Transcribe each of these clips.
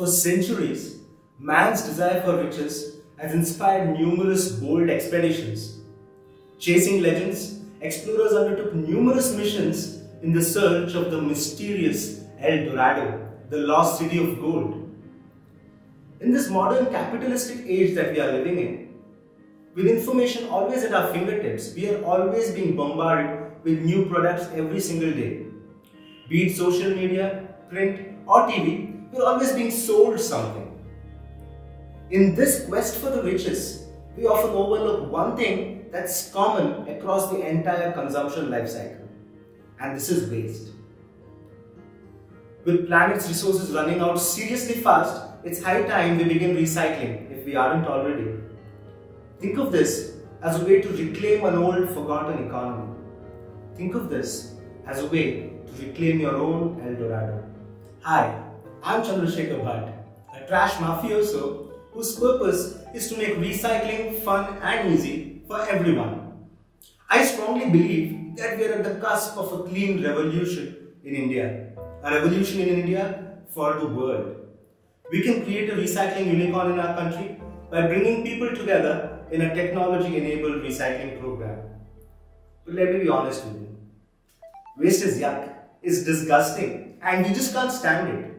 For centuries, man's desire for riches has inspired numerous bold expeditions. Chasing legends, explorers undertook numerous missions in the search of the mysterious El Dorado, the lost city of gold. In this modern capitalistic age that we are living in, with information always at our fingertips, we are always being bombarded with new products every single day. Be it social media, print or TV, we are always being sold something. In this quest for the riches, we often overlook one thing that's common across the entire consumption life cycle, and this is waste. With planet's resources running out seriously fast, it's high time we begin recycling if we aren't already. Think of this as a way to reclaim an old forgotten economy. Think of this as a way to reclaim your own El Dorado. Hi, I'm Chandrasekhar Bhatt, a trash mafioso whose purpose is to make recycling fun and easy for everyone. I strongly believe that we are at the cusp of a clean revolution in India. A revolution in India for the world. We can create a recycling unicorn in our country by bringing people together in a technology-enabled recycling program. But let me be honest with you. Waste is yuck, it's disgusting, and we just can't stand it.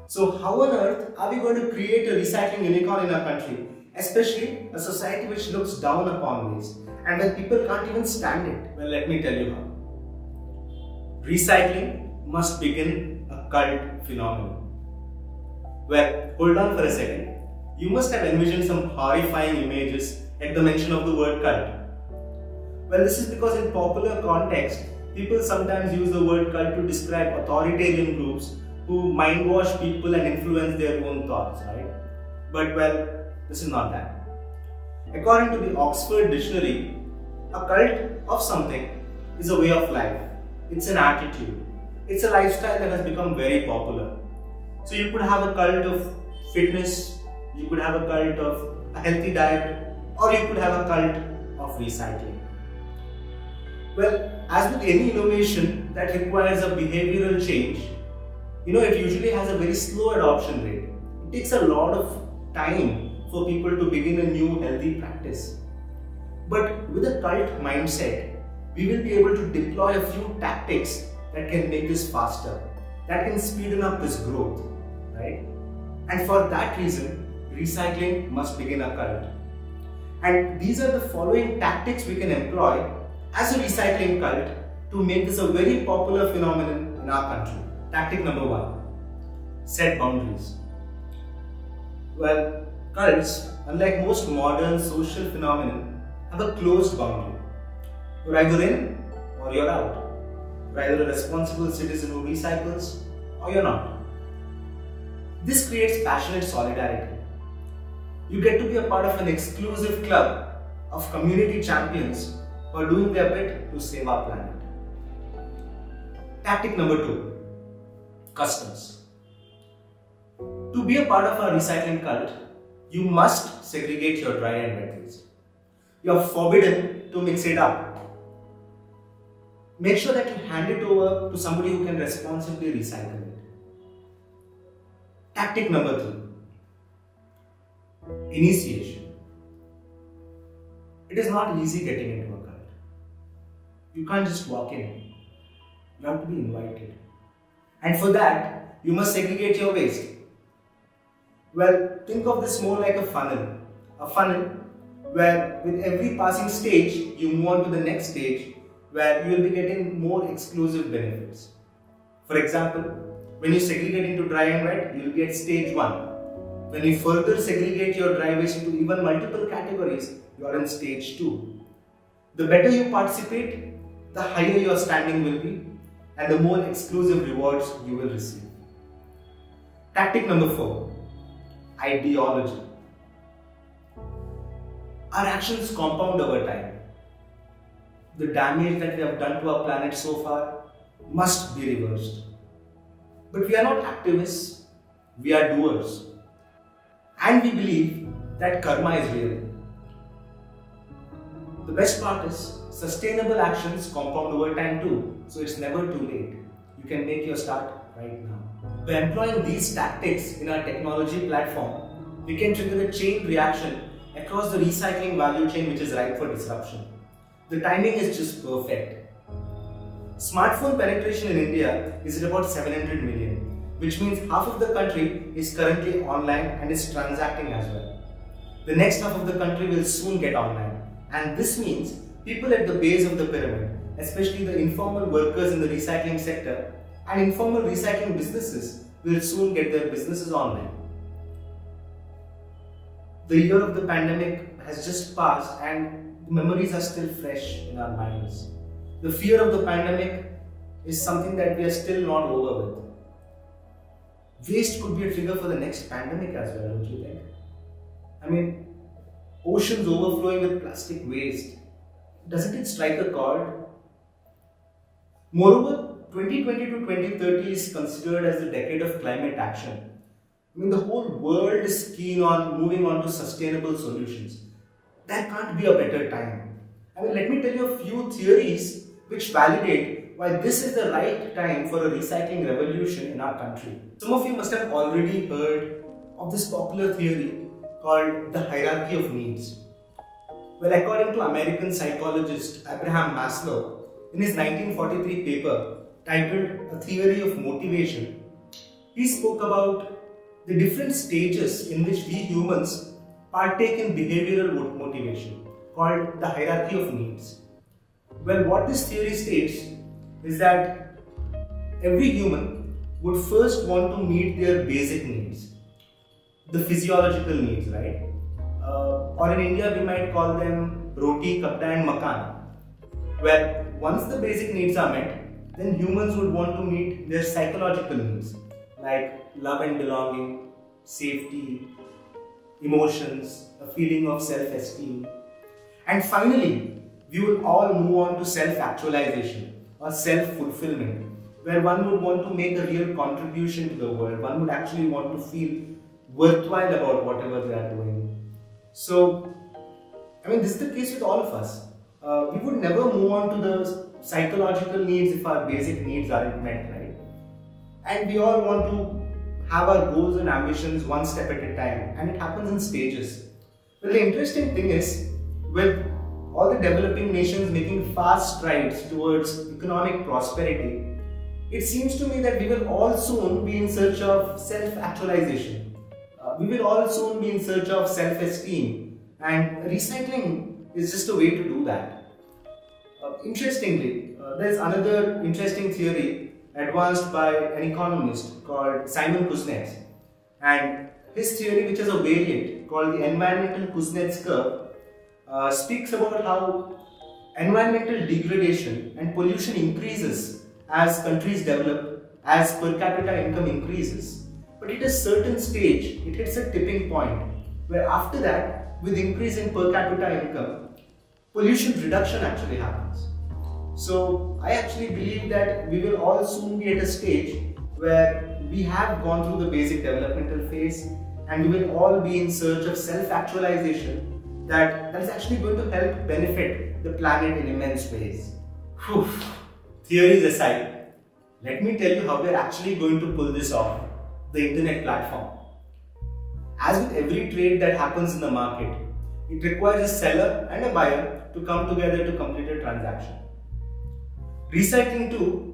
So how on earth are we going to create a recycling unicorn in our country, especially a society which looks down upon waste and where people can't even stand it? Well, let me tell you how. Recycling must begin a cult phenomenon. Well, hold on for a second. You must have envisioned some horrifying images at the mention of the word cult. Well, this is because in popular context, people sometimes use the word cult to describe authoritarian groups who mind-wash people and influence their own thoughts, right? But well, this is not that. According to the Oxford Dictionary, a cult of something is a way of life. It's an attitude. It's a lifestyle that has become very popular. So you could have a cult of fitness, you could have a cult of a healthy diet, or you could have a cult of recycling. Well, as with any innovation that requires a behavioral change, it usually has a very slow adoption rate. It takes a lot of time for people to begin a new healthy practice. But with a cult mindset, we will be able to deploy a few tactics that can make this faster, that can speeden up this growth, right? And for that reason, recycling must begin a cult. And these are the following tactics we can employ as a recycling cult to make this a very popular phenomenon in our country. Tactic number 1, set boundaries. Well, cults, unlike most modern social phenomena, have a closed boundary. You're either in or you're out. You're either a responsible citizen who recycles or you're not. This creates passionate solidarity. You get to be a part of an exclusive club of community champions who are doing their bit to save our planet. Tactic number 2, customs. To be a part of our recycling cult, you must segregate your dry and wet waste. You are forbidden to mix it up. Make sure that you hand it over to somebody who can responsibly recycle it. Tactic number 3, initiation. It is not easy getting into a cult. You can't just walk in. You have to be invited. And for that, you must segregate your waste. Well, think of this more like a funnel. A funnel where with every passing stage, you move on to the next stage where you will be getting more exclusive benefits. For example, when you segregate into dry and wet, you will get stage 1. When you further segregate your dry waste into even multiple categories, you are in stage 2. The better you participate, the higher your standing will be and the more exclusive rewards you will receive. Tactic number 4, ideology. Our actions compound over time. The damage that we have done to our planet so far must be reversed. But we are not activists, we are doers. And we believe that karma is real. The best part is, sustainable actions compound over time too, so it's never too late. You can make your start right now. By employing these tactics in our technology platform, we can trigger a chain reaction across the recycling value chain which is ripe for disruption. The timing is just perfect. Smartphone penetration in India is at about 700 million, which means half of the country is currently online and is transacting as well. The next half of the country will soon get online, and this means people at the base of the pyramid, especially the informal workers in the recycling sector and informal recycling businesses, will soon get their businesses online. The year of the pandemic has just passed and the memories are still fresh in our minds. The fear of the pandemic is something that we are still not over with. Waste could be a trigger for the next pandemic as well, don't you think? I mean, oceans overflowing with plastic waste. Doesn't it strike a chord? Moreover, 2020 to 2030 is considered as the decade of climate action. I mean, the whole world is keen on moving on to sustainable solutions. There can't be a better time. I mean, let me tell you a few theories which validate why this is the right time for a recycling revolution in our country. Some of you must have already heard of this popular theory called the hierarchy of needs. Well, according to American psychologist Abraham Maslow, in his 1943 paper titled A Theory of Motivation, he spoke about the different stages in which we humans partake in behavioral motivation, called the hierarchy of needs. Well, what this theory states is that every human would first want to meet their basic needs, the physiological needs, right? Or in India, we might call them roti, kapda and makan. Where once the basic needs are met, then humans would want to meet their psychological needs, like love and belonging, safety, emotions, a feeling of self-esteem. And finally, we will all move on to self-actualization or self-fulfillment, where one would want to make a real contribution to the world. One would actually want to feel worthwhile about whatever they are doing. So, I mean, this is the case with all of us. We would never move on to the psychological needs if our basic needs aren't met, right? And we all want to have our goals and ambitions one step at a time, and it happens in stages. Well, the interesting thing is, with all the developing nations making fast strides towards economic prosperity, it seems to me that we will all soon be in search of self-actualization. We will all soon be in search of self-esteem, and recycling is just a way to do that. Interestingly, there is another interesting theory advanced by an economist called Simon Kuznets, and his theory, which is a variant called the environmental Kuznets curve, speaks about how environmental degradation and pollution increases as countries develop, as per capita income increases. But at a certain stage, it hits a tipping point, where after that, with increase in per capita income, pollution reduction actually happens. So I actually believe that we will all soon be at a stage where we have gone through the basic developmental phase, and we will all be in search of self-actualization that is actually going to help benefit the planet in immense ways. Whew. Theories aside, let me tell you how we are actually going to pull this off. The internet platform. As with every trade that happens in the market, it requires a seller and a buyer to come together to complete a transaction. Recycling too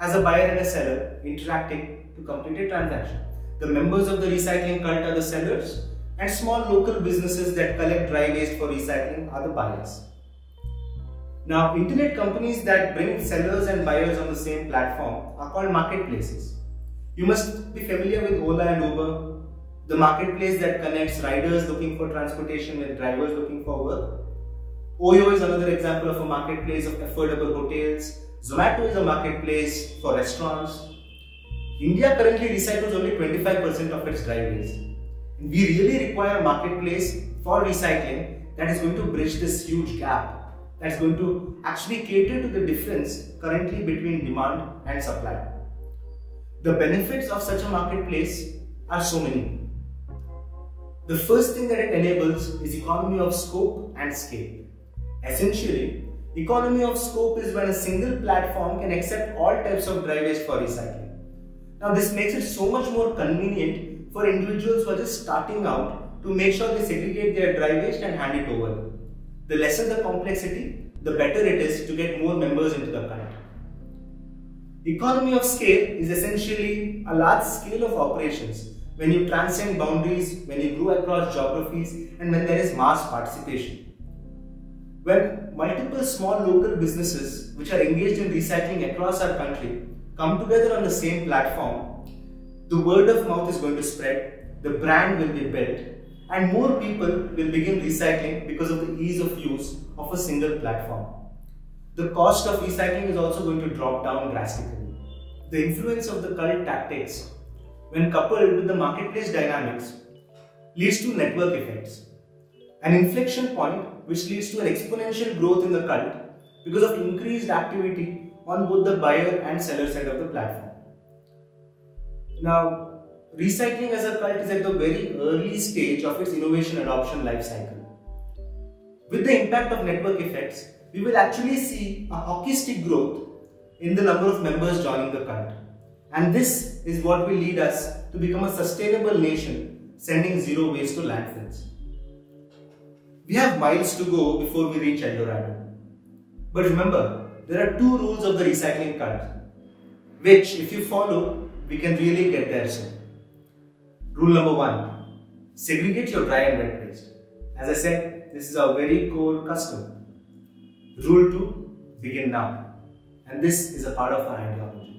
has a buyer and a seller interacting to complete a transaction. The members of the recycling cult are the sellers, and small local businesses that collect dry waste for recycling are the buyers. Now, internet companies that bring sellers and buyers on the same platform are called marketplaces. You must be familiar with Ola and Uber, the marketplace that connects riders looking for transportation with drivers looking for work. Oyo is another example of a marketplace of affordable hotels. Zomato is a marketplace for restaurants. India currently recycles only 25% of its dry waste. And we really require a marketplace for recycling that is going to bridge this huge gap, that's going to actually cater to the difference currently between demand and supply. The benefits of such a marketplace are so many. The first thing that it enables is economy of scope and scale. Essentially, Economy of scope is when a single platform can accept all types of dry waste for recycling. Now this makes it so much more convenient for individuals who are just starting out to make sure they segregate their dry waste and hand it over. The lesser the complexity, the better it is to get more members into the cult. Economy of scale is essentially a large scale of operations when you transcend boundaries, when you grow across geographies, and when there is mass participation. When multiple small local businesses which are engaged in recycling across our country come together on the same platform, the word of mouth is going to spread, the brand will be built, and more people will begin recycling because of the ease of use of a single platform. The cost of recycling is also going to drop down drastically. The influence of the cult tactics, when coupled with the marketplace dynamics, leads to network effects. An inflection point which leads to an exponential growth in the cult because of increased activity on both the buyer and seller side of the platform. Now, recycling as a cult is at the very early stage of its innovation adoption life cycle. With the impact of network effects, we will actually see a hockey stick growth in the number of members joining the cult. And this is what will lead us to become a sustainable nation sending zero waste to landfills. We have miles to go before we reach El Dorado. But remember, there are two rules of the recycling cult, which if you follow, we can really get there soon. Rule number 1, segregate your dry and wet waste. As I said, this is our very core custom. Rule 2, begin now. And this is a part of our ideology.